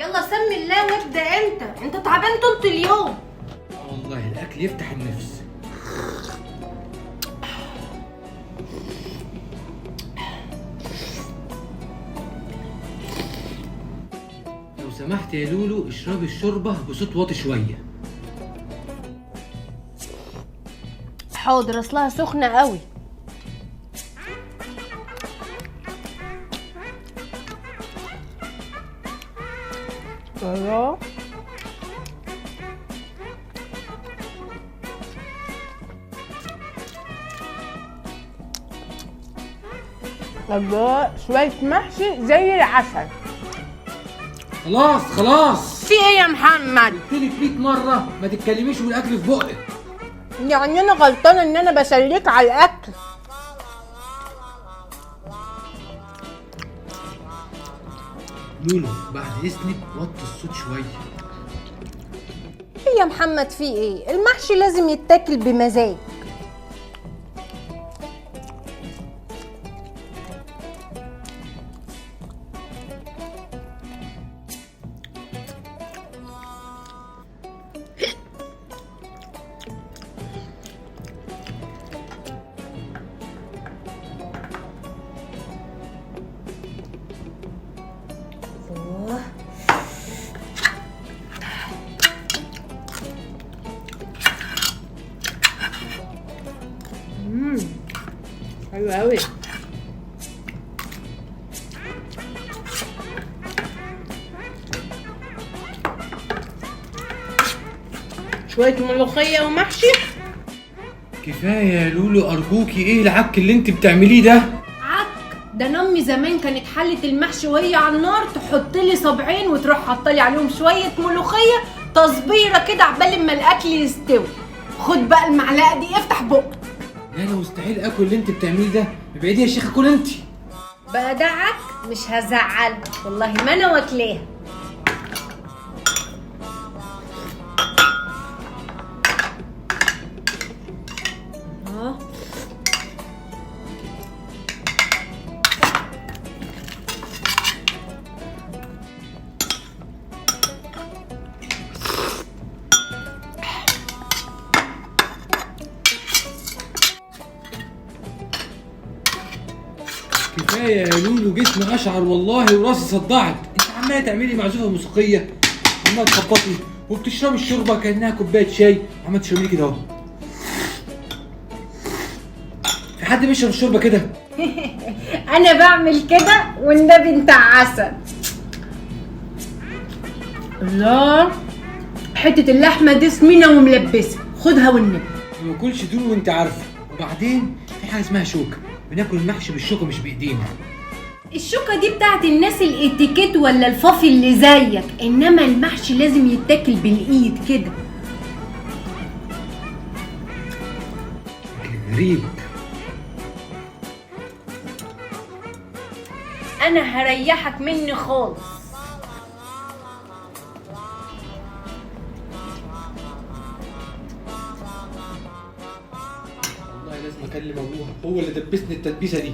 يلا سمي الله وابدا. انت تعبان طول اليوم. والله الاكل يفتح النفس. لو سمحت يا لولو اشربي الشوربه بصوت واطي شويه. حاضر، اصلها سخنه قوي. الله، الله، شويه محشي زي العسل. خلاص في ايه يا محمد؟ قلتلك 100 مره ما تتكلميش والاكل في بقك. يعني انا غلطانه ان انا بسليك على الاكل؟ لولو بعد اذنك وطي الصوت شويه. ايه يا محمد في ايه؟ المحشي لازم يتاكل بمزاج. حلو قوي. شوية ملوخية ومحشي. كفايه يا لولو ارجوكي، ايه العك اللي انت بتعمليه ده؟ عك ده انا امي زمان كانت حلة المحشي وهي على النار تحط لي صبعين وتروح حاطه لي عليهم شوية ملوخية تصبيرة كده عبال ما الاكل يستوي. خد بقى المعلقة دي افتح بقك. لا انا مستحيل اكل اللي انت بتعمليه ده، ابعدي يا شيخه كل انت. بقى ده عك مش هزعلك والله ما انا واكلاها. كفايه يا لولو، جسمي اشعر والله وراسي صدعت. انت عماله تعملي معزوفه موسيقيه، عماله تخبطي وبتشربي الشوربه كانها كوبايه شاي، عماله تشربي لي كده اهو. في حد بيشرب الشوربه كده؟ انا بعمل كده والنبي انت عسل. الله، حته اللحمه دي سمينه وملبسه، خدها والنبي. ما باكلش دول وانت عارفه. وبعدين في حاجه اسمها شوكه، بناكل المحشي بالشوكه مش بايدينا. الشوكه دي بتاعت الناس الاتيكيت ولا الفافي اللي زيك، انما المحشي لازم يتاكل بالايد كده. غريب. انا هريحك مني خالص. والله لازم اكلم ابوها، هو اللي دبسني التدبيسه دي.